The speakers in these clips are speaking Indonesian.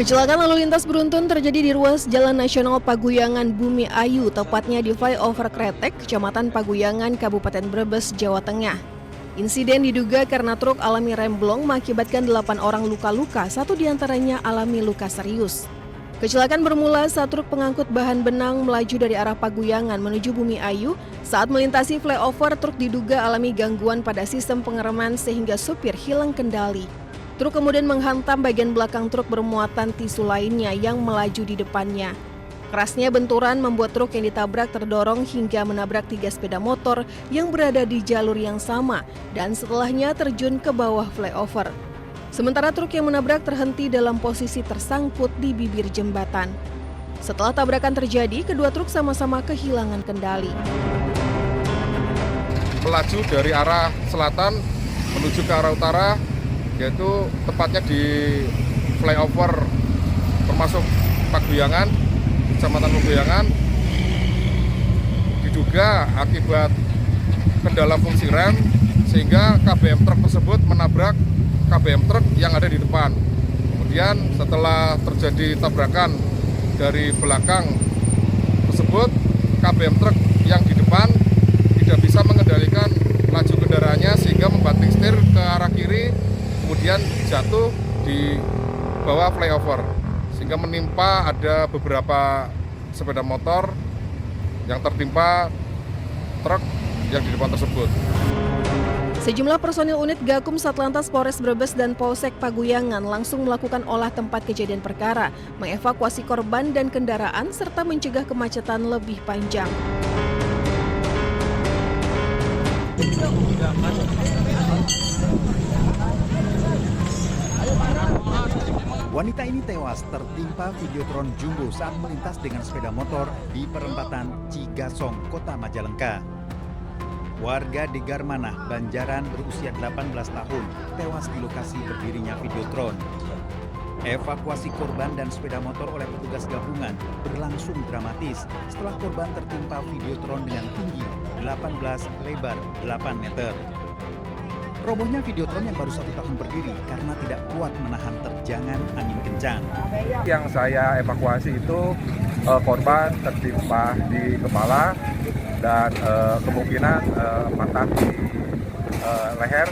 Kecelakaan lalu lintas beruntun terjadi di ruas Jalan Nasional Paguyangan Bumi Ayu, tepatnya di flyover Kretek, Kecamatan Paguyangan, Kabupaten Brebes, Jawa Tengah. Insiden diduga karena truk alami remblong mengakibatkan 8 orang luka-luka, 1 diantaranya alami luka serius. Kecelakaan bermula saat truk pengangkut bahan benang melaju dari arah Paguyangan menuju Bumi Ayu. Saat melintasi flyover, truk diduga alami gangguan pada sistem pengereman sehingga supir hilang kendali. Truk kemudian menghantam bagian belakang truk bermuatan tisu lainnya yang melaju di depannya. Kerasnya benturan membuat truk yang ditabrak terdorong hingga menabrak 3 sepeda motor yang berada di jalur yang sama dan setelahnya terjun ke bawah flyover. Sementara truk yang menabrak terhenti dalam posisi tersangkut di bibir jembatan. Setelah tabrakan terjadi, kedua truk sama-sama kehilangan kendali. Melaju dari arah selatan menuju ke arah utara, yaitu tepatnya di flyover termasuk Paguyangan, Kecamatan Paguyangan. Diduga akibat kendala fungsi rem sehingga KBM truk tersebut menabrak KBM truk yang ada di depan. Kemudian setelah terjadi tabrakan dari belakang tersebut, KBM truk yang di depan tidak bisa mengendalikan laju kendaraannya sehingga membanting setir ke arah kiri, kemudian jatuh di bawah flyover sehingga menimpa ada beberapa sepeda motor yang tertimpa truk yang di depan tersebut. Sejumlah personil unit Gakum Satlantas Polres Brebes dan Polsek Paguyangan langsung melakukan olah tempat kejadian perkara, mengevakuasi korban dan kendaraan serta mencegah kemacetan lebih panjang. Wanita ini tewas tertimpa Videotron Jumbo saat melintas dengan sepeda motor di perempatan Cigasong, Kota Majalengka. Warga di Garmanah, Banjaran berusia 18 tahun tewas di lokasi berdirinya Videotron. Evakuasi korban dan sepeda motor oleh petugas gabungan berlangsung dramatis setelah korban tertimpa Videotron dengan tinggi 18, lebar 8 meter. Robohnya Videotron yang baru 1 tahun berdiri karena tidak kuat menahan terjangan angin kencang. Yang saya evakuasi itu korban tertimpa di kepala dan kemungkinan patah di leher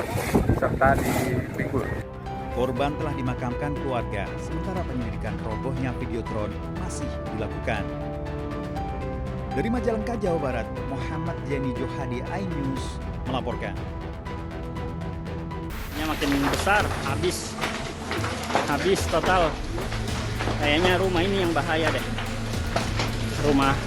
serta di pinggul. Korban telah dimakamkan keluarga, sementara penyelidikan robohnya Videotron masih dilakukan. Dari Majalengka, Jawa Barat, Muhammad Jeni Johadi, iNews melaporkan. Makin besar, habis total. Kayaknya rumah ini yang bahaya deh, rumah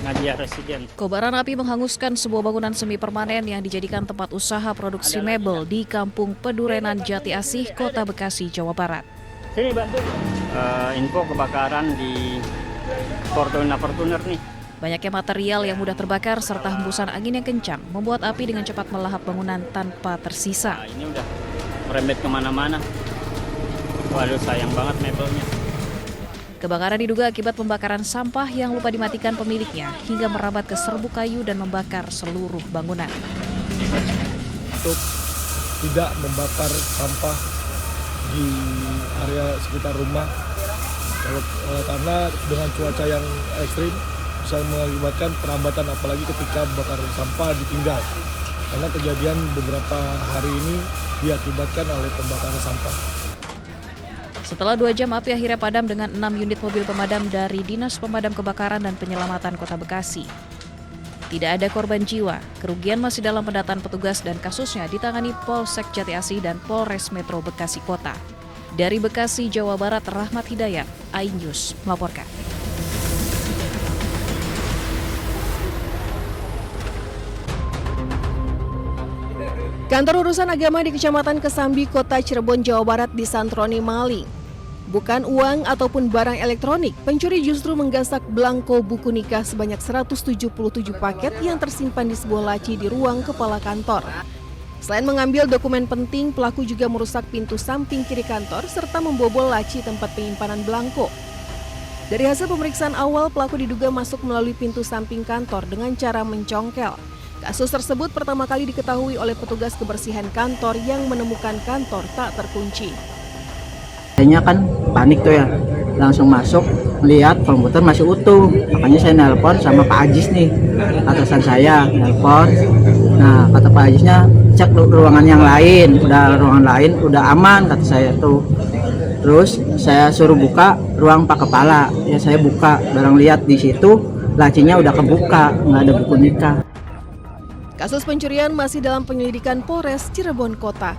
Nadia Residen. Kobaran api menghanguskan sebuah bangunan semi permanen yang dijadikan tempat usaha produksi mebel di Kampung Pedurenan Jati Asih, Kota Bekasi, Jawa Barat. Sini bantu. Info kebakaran di Fortuner nih. Banyaknya material yang mudah terbakar serta hembusan angin yang kencang membuat api dengan cepat melahap bangunan tanpa tersisa. Ini udah merembet kemana-mana. Waduh, sayang banget mebelnya. Kebakaran diduga akibat pembakaran sampah yang lupa dimatikan pemiliknya hingga merambat ke serbuk kayu dan membakar seluruh bangunan. Untuk tidak membakar sampah di area sekitar rumah, karena dengan cuaca yang ekstrim bisa mengakibatkan perambatan, apalagi ketika bakar sampah ditinggal. Karena kejadian beberapa hari ini diakibatkan oleh pembakaran sampah. Setelah 2 jam api akhirnya padam dengan 6 unit mobil pemadam dari Dinas Pemadam Kebakaran dan Penyelamatan Kota Bekasi. Tidak ada korban jiwa, kerugian masih dalam pendataan petugas dan kasusnya ditangani Polsek Jati Asih dan Polres Metro Bekasi Kota. Dari Bekasi, Jawa Barat, Rahmat Hidayat, iNews melaporkan. Kantor Urusan Agama di Kecamatan Kesambi, Kota Cirebon, Jawa Barat disantroni maling. Bukan uang ataupun barang elektronik, pencuri justru menggasak belangko buku nikah sebanyak 177 paket yang tersimpan di sebuah laci di ruang kepala kantor. Selain mengambil dokumen penting, pelaku juga merusak pintu samping kiri kantor serta membobol laci tempat penyimpanan belangko. Dari hasil pemeriksaan awal, pelaku diduga masuk melalui pintu samping kantor dengan cara mencongkel. Kasus tersebut pertama kali diketahui oleh petugas kebersihan kantor yang menemukan kantor tak terkunci. Kayaknya kan panik tuh ya, langsung masuk, lihat komputer masih utuh. Makanya saya nelpon sama Pak Ajis nih, atasan saya nelpon. Nah, kata Pak Ajisnya, cek ruangan yang lain, ruangan lain udah aman, kata saya tuh. Terus saya suruh buka ruang Pak Kepala, ya saya buka, barang lihat di situ lacinya udah kebuka, nggak ada buku nikah. Kasus pencurian masih dalam penyelidikan Polres Cirebon Kota.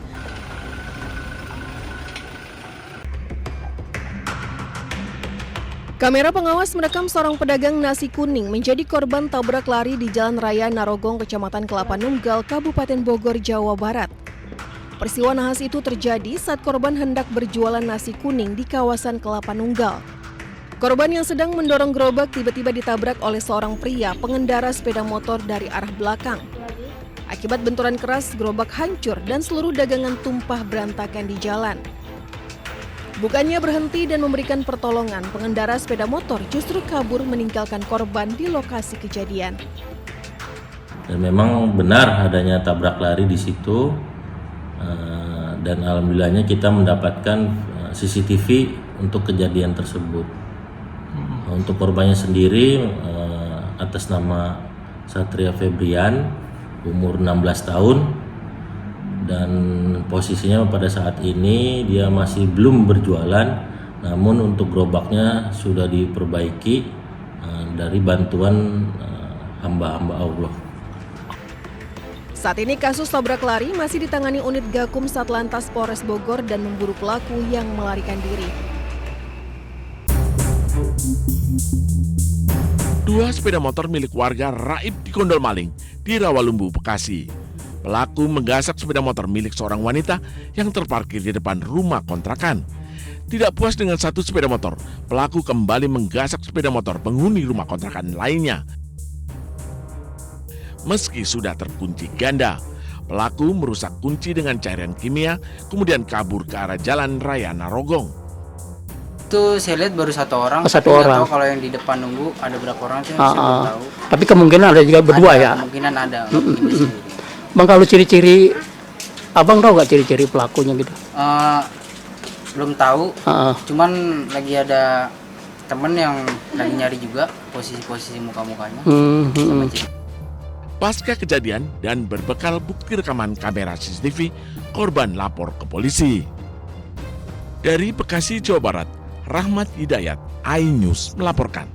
Kamera pengawas merekam seorang pedagang nasi kuning menjadi korban tabrak lari di Jalan Raya Narogong, Kecamatan Kelapa Nunggal, Kabupaten Bogor, Jawa Barat. Peristiwa nahas itu terjadi saat korban hendak berjualan nasi kuning di kawasan Kelapa Nunggal. Korban yang sedang mendorong gerobak tiba-tiba ditabrak oleh seorang pria pengendara sepeda motor dari arah belakang. Akibat benturan keras, gerobak hancur dan seluruh dagangan tumpah berantakan di jalan. Bukannya berhenti dan memberikan pertolongan, pengendara sepeda motor justru kabur meninggalkan korban di lokasi kejadian. Dan memang benar adanya tabrak lari di situ, dan alhamdulillahnya kita mendapatkan CCTV untuk kejadian tersebut. Untuk korbannya sendiri atas nama Satria Febrian, umur 16 tahun, dan posisinya pada saat ini dia masih belum berjualan, namun untuk gerobaknya sudah diperbaiki dari bantuan hamba-hamba Allah. Saat ini kasus tabrak lari masih ditangani unit Gakum Satlantas Polres Bogor dan memburu pelaku yang melarikan diri. Dua sepeda motor milik warga raib dikondol maling di Rawalumbu, Bekasi. Pelaku menggasak sepeda motor milik seorang wanita yang terparkir di depan rumah kontrakan. Tidak puas dengan satu sepeda motor, pelaku kembali menggasak sepeda motor penghuni rumah kontrakan lainnya. Meski sudah terkunci ganda, pelaku merusak kunci dengan cairan kimia, kemudian kabur ke arah Jalan Raya Narogong. Itu saya lihat baru satu orang. Satu tapi nggak orang. tahu kalau yang di depan nunggu ada berapa orang sih, saya belum tahu. Tapi kemungkinan ada juga berdua Ada, ya. Kemungkinan ada. Mungkin di sini. Bang, kalau ciri-ciri, abang tahu nggak ciri-ciri pelakunya gitu? Belum tahu. Ah, Cuman lagi ada temen yang lagi nyari juga posisi-posisi muka-mukanya. Sama ciri. Pasca kejadian dan berbekal bukti rekaman kamera CCTV, korban lapor ke polisi. Dari Bekasi, Jawa Barat, Rahmat Hidayat, iNews melaporkan.